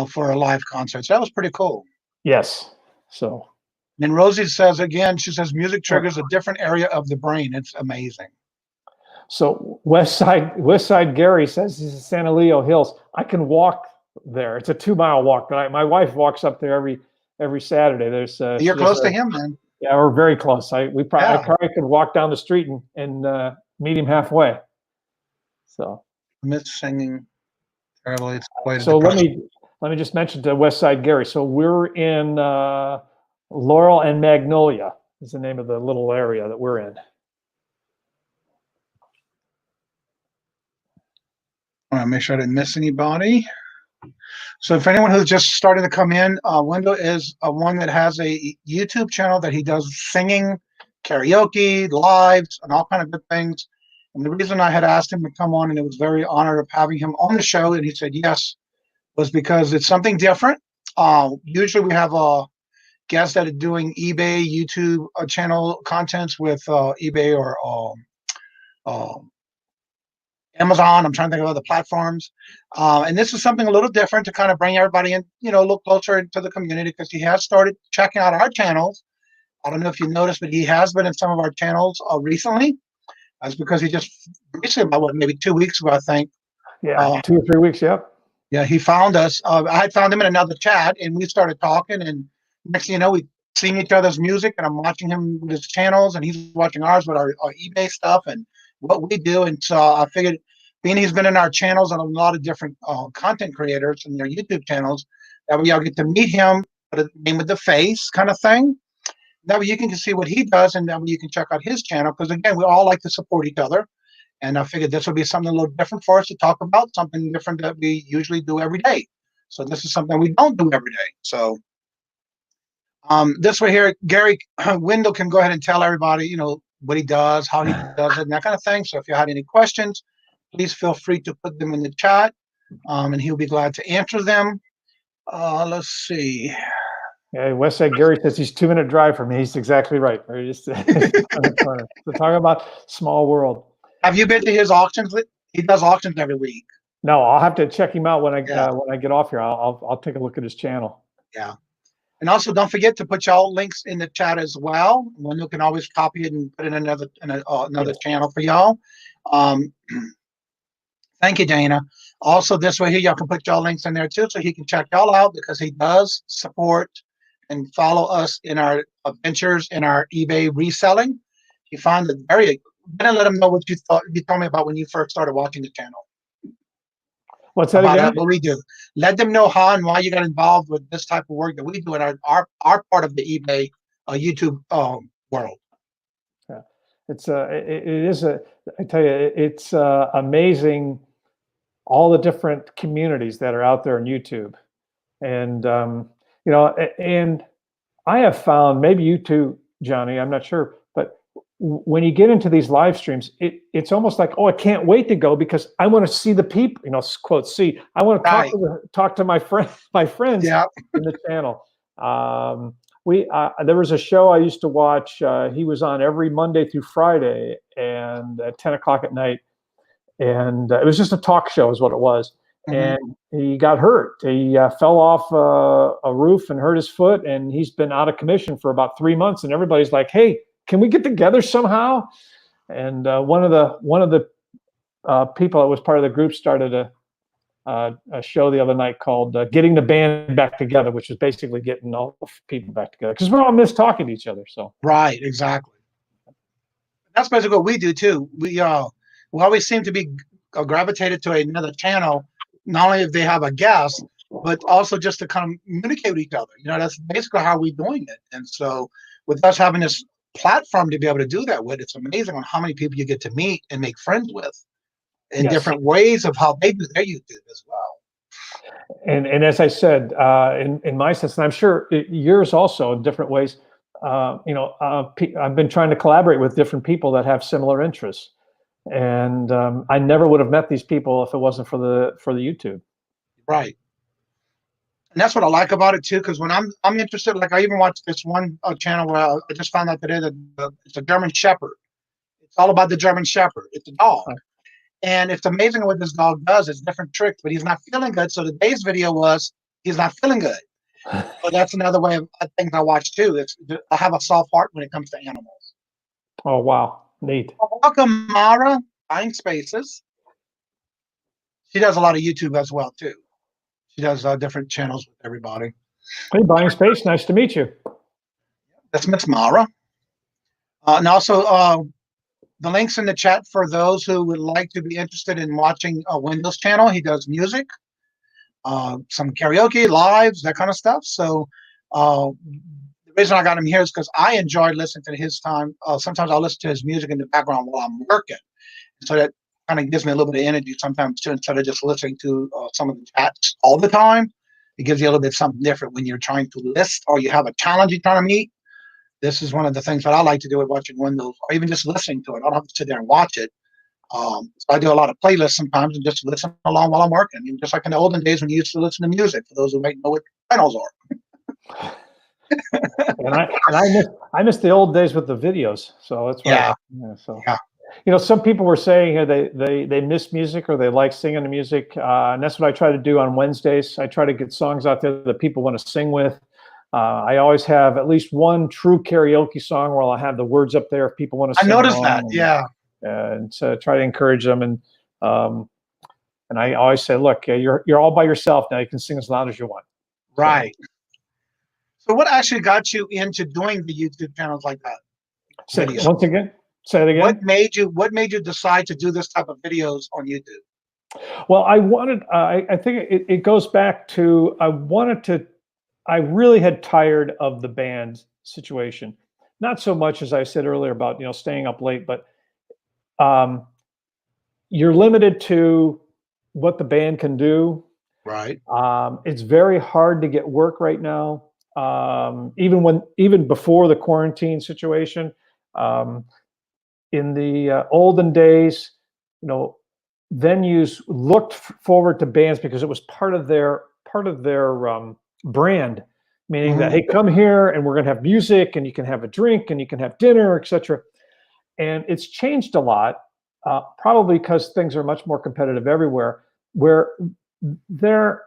A: for a live concert. So that was pretty cool.
B: Yes. So.
A: And Rosie says again, she says music triggers a different area of the brain. It's amazing.
B: So West Side Gary says he's in Santa Leo Hills. I can walk there. It's a 2-mile walk, but my wife walks up there every Saturday. There's
A: you're close to him then.
B: Yeah, we're very close. I probably could walk down the street and meet him halfway. So
A: miss singing terribly. It's quite
B: so let me just mention to West Side Gary. So we're in Laurel and Magnolia is the name of the little area that we're in.
A: I want to make sure I didn't miss anybody. So if anyone who's just starting to come in, Wendell is one that has a YouTube channel that he does singing, karaoke, lives, and all kind of good things. And the reason I had asked him to come on, and it was very honored of having him on the show, and he said yes, was because it's something different. Usually we have guests that are doing eBay, YouTube channel contents with eBay or Amazon. I'm trying to think of other platforms. And this is something a little different to kind of bring everybody in, a little closer into the community, because he has started checking out our channels. I don't know if you noticed, but he has been in some of our channels recently. That's because he just recently, about maybe 2 weeks ago, I think.
B: Yeah, 2 or 3 weeks, yep.
A: Yeah, he found us. I had found him in another chat, and we started talking. And next thing you know, we sing each other's music, and I'm watching him with his channels, and he's watching ours with our eBay stuff and what we do. And so I figured, being he's been in our channels and a lot of different content creators and their YouTube channels, that way y'all get to meet him, put a name with the face kind of thing. That way you can see what he does, and that way you can check out his channel, because again, we all like to support each other. And I figured this would be something a little different for us to talk about, something different that we usually do every day. So this is something we don't do every day. So this way here, Gary Wendell can go ahead and tell everybody, what he does, how he does it, and that kind of thing. So if you had any questions, please feel free to put them in the chat, and he'll be glad to answer them. Let's see.
B: Yeah, Westside Gary says he's 2-minute drive from me. He's exactly right. We're just on the corner. So talking about small world.
A: Have you been to his auctions? He does auctions every week.
B: No, I'll have to check him out when I get off here. I'll take a look at his channel.
A: Yeah. And also, don't forget to put y'all links in the chat as well. Wendell can always copy it and put it in another channel for y'all. Thank you, Dana. Also, this way here, y'all can put y'all links in there too, so he can check y'all out, because he does support and follow us in our adventures in our eBay reselling. He found it very. I'm gonna let him know what you thought. You told me about when you first started watching the channel.
B: What's that
A: about
B: again?
A: what we do. Let them know how and why you got involved with this type of work that we do in our part of the eBay YouTube world.
B: Yeah. It is I tell you, it's amazing all the different communities that are out there on YouTube. And, and I have found, maybe you too, Johnny, I'm not sure, but when you get into these live streams, it's almost like, oh, I can't wait to go because I want to see the people, quote, see, I want to
A: Right.
B: talk to my friends
A: Yeah.
B: in the channel. There was a show I used to watch. He was on every Monday through Friday and at 10 o'clock at night. And it was just a talk show is what it was.
A: Mm-hmm.
B: And he got hurt. He fell off a roof and hurt his foot, and he's been out of commission for about 3 months. And everybody's like, "Hey, can we get together somehow?" And one of the people that was part of the group started a show the other night called "Getting the Band Back Together," which is basically getting all the people back together because we're all miss talking to each other. So
A: Right, exactly. That's basically what we do too. We always seem to be gravitated to another channel, not only if they have a guest, but also just to communicate with each other. That's basically how we're doing it. And so, with us having this platform to be able to do that with, it's amazing on how many people you get to meet and make friends with in
B: yes.
A: different ways of how they do their YouTube as well.
B: And as I said, in my sense, and I'm sure yours also in different ways, I've been trying to collaborate with different people that have similar interests, and I never would have met these people if it wasn't for the YouTube.
A: Right. And that's what I like about it too, because when I'm interested, like I even watched this one channel where I just found out today that it's a German Shepherd. It's all about the German Shepherd. It's a dog. And it's amazing what this dog does. It's different tricks, but he's not feeling good. So today's video was he's not feeling good. So that's another way of things I watch too. I have a soft heart when it comes to animals.
B: Oh, wow. Neat.
A: Welcome, Mara, Buying Spaces. She does a lot of YouTube as well too. She does different channels with everybody.
B: Hey, Buying Space. Nice to meet you.
A: That's Miss Mara. And also the links in the chat for those who would like to be interested in watching a Windows channel. He does music, some karaoke, lives, that kind of stuff. So the reason I got him here is because I enjoy listening to his time. Sometimes I'll listen to his music in the background while I'm working. So that kind of gives me a little bit of energy sometimes too, instead of just listening to some of the chats all the time. It gives you a little bit something different when you're trying to list or you have a challenge you're trying to meet. This is one of the things that I like to do with watching Windows, or even just listening to it. I don't have to sit there and watch it. So I do a lot of playlists sometimes and just listen along while I'm working. Just like in the olden days when you used to listen to music, for those who might know what channels are.
B: and I miss the old days with the videos. So that's why.
A: Yeah.
B: Some people were saying they miss music or they like singing the music, and that's what I try to do on Wednesdays. I try to get songs out there that people want to sing with. I always have at least one true karaoke song where I'll have the words up there if people want to sing.
A: I noticed that, yeah.
B: And so try to encourage them, and I always say, look, you're all by yourself now. You can sing as loud as you want.
A: Right. So what actually got you into doing the YouTube channels like that?
B: Once again, say it again.
A: What made you decide to do this type of videos on YouTube?
B: Well, I think it goes back to I really had tired of the band situation. Not so much as I said earlier about staying up late, but you're limited to what the band can do.
A: Right.
B: It's very hard to get work right now. Even before the quarantine situation, in the olden days, venues looked forward to bands because it was part of their brand, meaning that, hey, come here and we're going to have music and you can have a drink and you can have dinner, etc. And it's changed a lot, probably because things are much more competitive everywhere, where their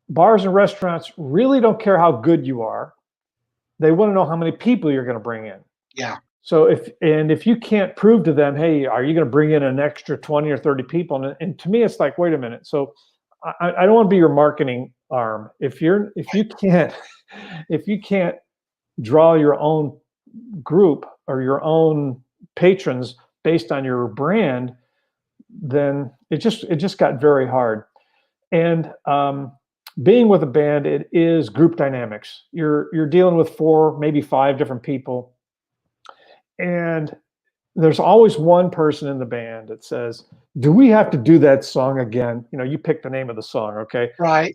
B: bars and restaurants really don't care how good you are. They want to know how many people you're going to bring in.
A: Yeah.
B: So if you can't prove to them, hey, are you going to bring in an extra 20 or 30 people? And to me, it's like, wait a minute. So I don't want to be your marketing arm. If you can't draw your own group or your own patrons based on your brand, then it just got very hard. And being with a band, it is group dynamics. You're dealing with 4, maybe 5 different people, and there's always one person in the band that says, "Do we have to do that song again?" You pick the name of the song, okay?
A: Right.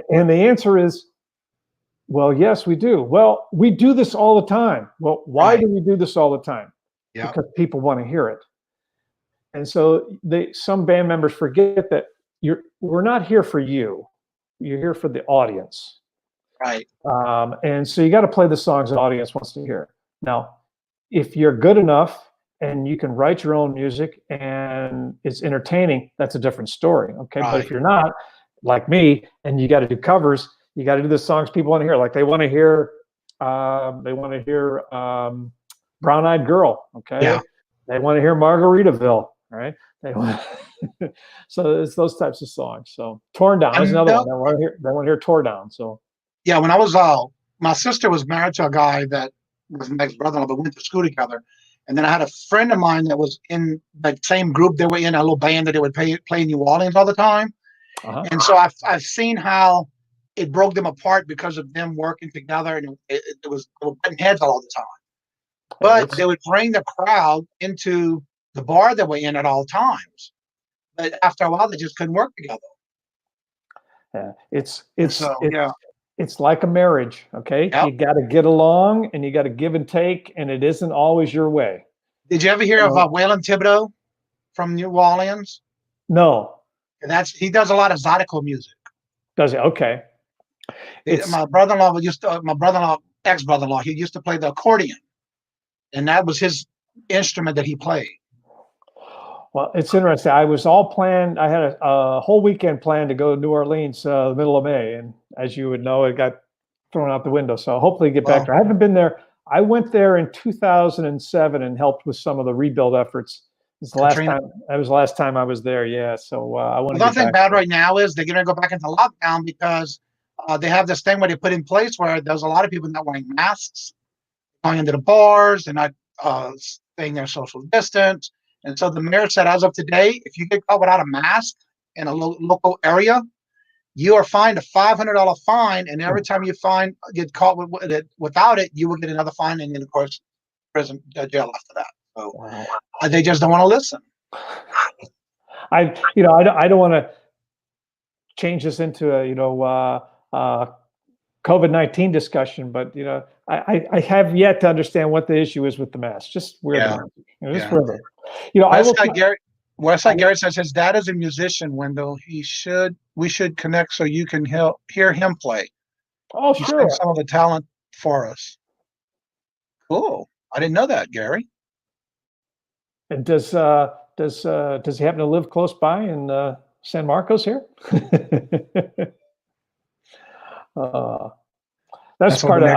B: And the answer is, well, yes, we do. Well, we do this all the time. Well, why
A: Right.
B: do we do this all the time?
A: Yeah.
B: Because people want to hear it. And so some band members forget that we're not here for you. You're here for the audience.
A: Right.
B: And so you got to play the songs the audience wants to hear. Now, if you're good enough and you can write your own music and it's entertaining, that's a different story. Okay.
A: Right.
B: But if you're not, like me, and you got to do covers, you got to do the songs people want to hear. Like they want to hear Brown Eyed Girl. Okay.
A: Yeah.
B: They want to hear Margaritaville. Right. So it's those types of songs. So Torn Down is another one. They want to hear Tore Down. So
A: yeah, when I was my sister was married to a guy that was my ex-brother-in-law, but we went to school together. And then I had a friend of mine that was in the same group. They were in a little band that they would play in New Orleans all the time. And so I've seen how it broke them apart because of them working together, and they were butting heads all the time. But they would bring the crowd into the bar that we're in at all times. But after a while, they just couldn't work together.
B: Yeah, it's like a marriage. Okay,
A: yep.
B: You got to get along, and you got to give and take, and it isn't always your way.
A: Did you ever hear of Waylon Thibodeau from New Orleans?
B: No.
A: He does a lot of zydeco music.
B: Does he? Okay.
A: My ex-brother-in-law, he used to play the accordion, and that was his instrument that he played.
B: Well, it's interesting. I was all planned. I had a whole weekend planned to go to New Orleans the middle of May, and as you would know, it got thrown out the window. So hopefully get back there. I haven't been there. I went there in 2007 and helped with some of the rebuild efforts. It was the last time. That was the last time I was there. Yeah. So I want to.
A: The thing bad right now is they're going to go back into lockdown because they have this thing where they put in place where there's a lot of people not wearing masks, going into the bars, they're not staying their social distance. And so the mayor said, as of today, if you get caught without a mask in a local area, you are fined a $500 fine. And every time you get caught without it, you will get another fine. And then, of course, jail after that. So they just don't want to listen.
B: I don't want to change this into a COVID-19 discussion, but I have yet to understand what the issue is with the mask. Just weird.
A: Westside Gary says his dad is a musician, Wendell. We should connect so you can hear him play.
B: Oh, sure.
A: Some of the talent for us. Cool. I didn't know that, Gary.
B: And does he happen to live close by in San Marcos here? That's part of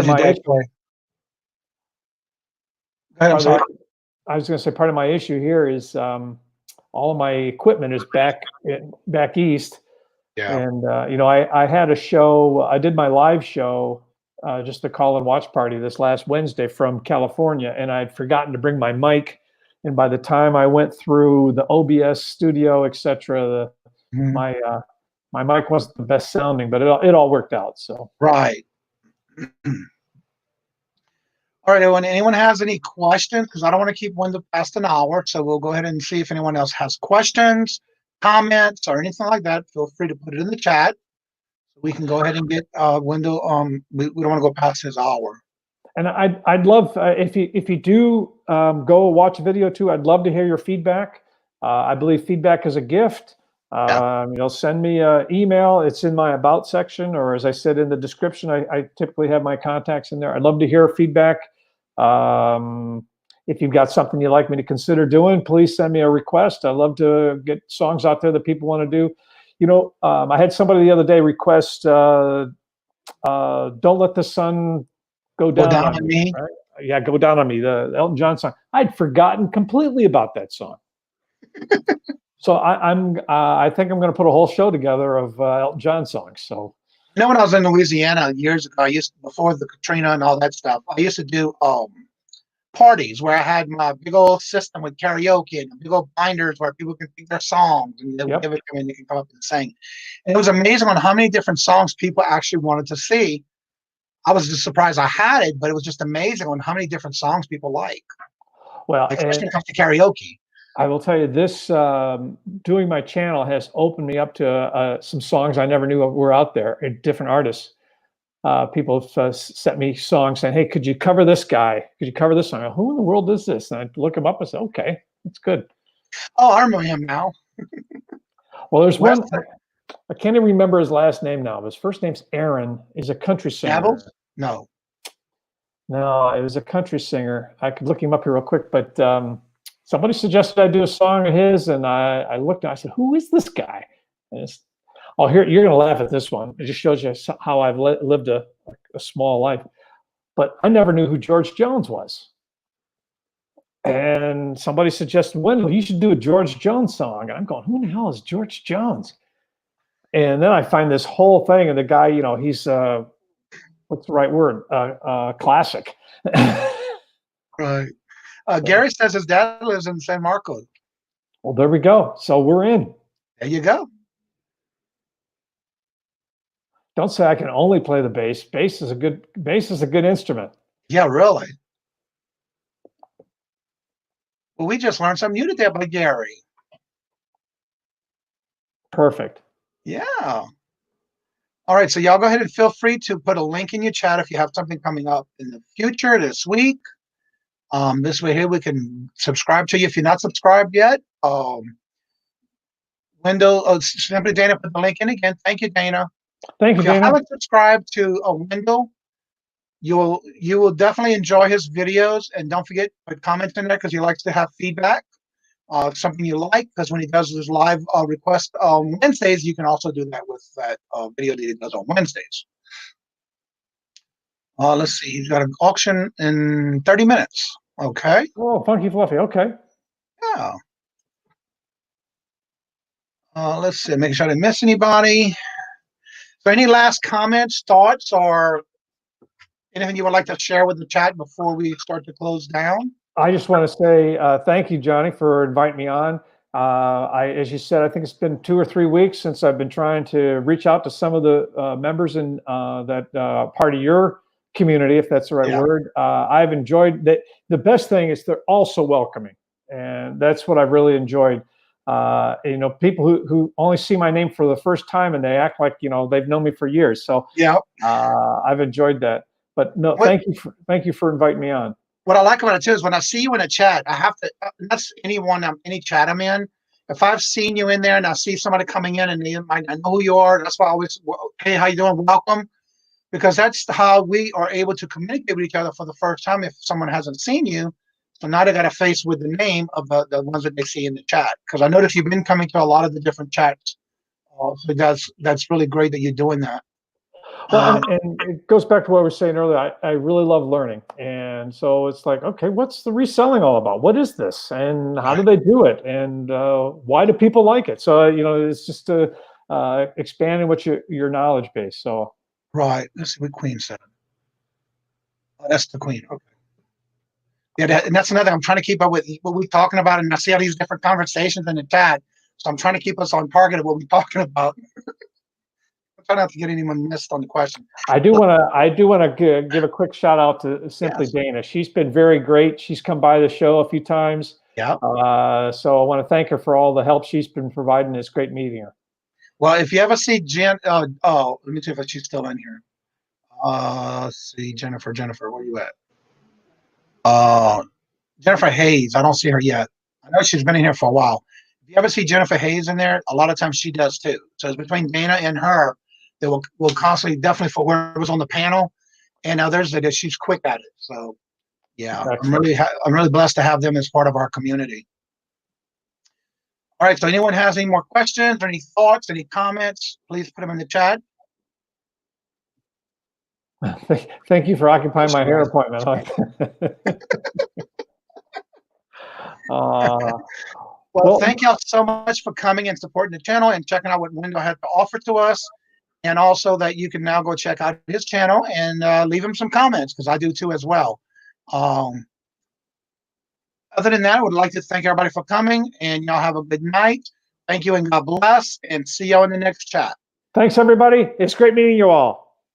B: my issue. I was going to say part of my issue here is all of my equipment is back east. Yeah. And I had a show. I did my live show, just the call and watch party this last Wednesday from California, and I'd forgotten to bring my mic. And by the time I went through the OBS studio, etc., my mic wasn't the best sounding, but it all worked out. So
A: right. All right, anyone has any questions? Because I don't want to keep Wendell past an hour, so we'll go ahead and see if anyone else has questions, comments, or anything like that. Feel free to put it in the chat. We can go ahead and get Wendell. We don't want to go past his hour.
B: And I'd love if you do go watch a video too. I'd love to hear your feedback. I believe feedback is a gift. Send me an email. It's in my about section, or as I said in the description, I typically have my contacts in there. I'd love to hear feedback. If you've got something you'd like me to consider doing, please send me a request. I'd love to get songs out there that people want to do. I had somebody the other day request, Don't Let the Sun Go Down on Me. Right? Yeah, Go Down on Me, the Elton John song. I'd forgotten completely about that song. So I think I'm going to put a whole show together of Elton John songs. So
A: when I was in Louisiana years ago, before the Katrina and all that stuff, I used to do parties where I had my big old system with karaoke and big old binders where people can pick their songs and they would give
B: Yep.
A: it to me and they can come up and sing. And it was amazing on how many different songs people actually wanted to see. I was just surprised I had it, but it was just amazing on how many different songs people
B: Well,
A: like especially
B: and
A: when it comes to karaoke.
B: I will tell you this, doing my channel has opened me up to some songs I never knew were out there, different artists. People have sent me songs saying, "Hey, could you cover this guy? Could you cover this song?" I go, who in the world is this? And I look him up and say, "Okay, that's good."
A: Oh, I remember him now.
B: Well, there's one,
A: West
B: I can't even remember his last name now. His first name's Aaron. He's a country singer.
A: Davils? No.
B: No, it was a country singer. I could look him up here real quick, but somebody suggested I do a song of his, and I looked and I said, "Who is this guy?" And it's, oh, here, you're going to laugh at this one. It just shows you how I've lived a small life. But I never knew who George Jones was. And somebody suggested, Wendell, you should do a George Jones song. And I'm going, who in the hell is George Jones? And then I find this whole thing, and the guy, you know, he's, what's the right word? Classic.
A: Right. Gary says his dad lives in San Marcos.
B: Well, there we go. So we're in.
A: There you go.
B: Don't say I can only play the bass. Bass is a good instrument.
A: Yeah, really. Well, we just learned something new today by Gary.
B: Perfect.
A: Yeah. All right. So y'all go ahead and feel free to put a link in your chat if you have something coming up in the future this week. This way here we can subscribe to you if you're not subscribed yet. Wendell, simply Dana put the link in again. Thank you, Dana.
B: Thank you,
A: If you
B: Dana.
A: haven't subscribed to Wendell, you will definitely enjoy his videos, and don't forget put comments in there because he likes to have feedback. Something you like, because when he does his live request on Wednesdays, you can also do that with that video that he does on Wednesdays. Let's see, he's got an auction in 30 minutes. Okay.
B: Oh, Funky Fluffy. Okay.
A: Yeah. Let's see, making sure I didn't miss anybody. So any last comments, thoughts, or anything you would like to share with the chat before we start to close down?
B: I just want to say thank you, Johnny, for inviting me on. As you said, I think it's been 2 or 3 weeks since I've been trying to reach out to some of the members in that part of your community, if that's the right word. I've enjoyed that. The best thing is they're all so welcoming, and that's what I've really enjoyed. You know, people who only see my name for the first time and they act like, you know, they've known me for years. So I've enjoyed that. But no, thank you for inviting me on.
A: What I like about it too is when I see you in a chat, I have to. That's anyone, any chat I'm in. If I've seen you in there and I see somebody coming in and I know who you are, that's why I always, hey, how you doing? Welcome, because that's how we are able to communicate with each other for the first time. If someone hasn't seen you, so now they got a face with the name of the ones that they see in the chat. Because I noticed you've been coming to a lot of the different chats, so that's really great that you're doing that.
B: Well, and it goes back to what I was saying earlier. I really love learning. And so it's like, okay, what's the reselling all about? What is this? And how do they do it? And why do people like it? So, you know, it's just expanding what your knowledge base. So.
A: Right. Let's see what Queen said. Oh, that's the Queen. Okay. Yeah, and that's another. I'm trying to keep up with what we're talking about, and I see all these different conversations in the chat. So I'm trying to keep us on target of what we're talking about. Try not to get anyone missed on the question.
B: I do want to give a quick shout out to Simply Dana. She's been very great. She's come by the show a few times.
A: Yeah.
B: So I want to thank her for all the help she's been providing. It's great meeting her.
A: Well, if you ever see Jen, let me see if she's still in here. Let's see, Jennifer, where you at? Jennifer Hayes. I don't see her yet. I know she's been in here for a while. If you ever see Jennifer Hayes in there, a lot of times she does too. So it's between Dana and her. They will constantly, definitely, for whoever's on the panel and others, that she's quick at it. So yeah, I'm really blessed to have them as part of our community. All right, so anyone has any more questions or any thoughts, any comments, please put them in the chat.
B: Thank you for occupying my hair appointment.
A: Well, thank y'all so much for coming and supporting the channel and checking out what Wendell had to offer to us. And also that you can now go check out his channel and leave him some comments, because I do too as well. Other than that, I would like to thank everybody for coming, and y'all have a good night. Thank you and God bless, and see y'all in the next chat.
B: Thanks, everybody. It's great meeting you all.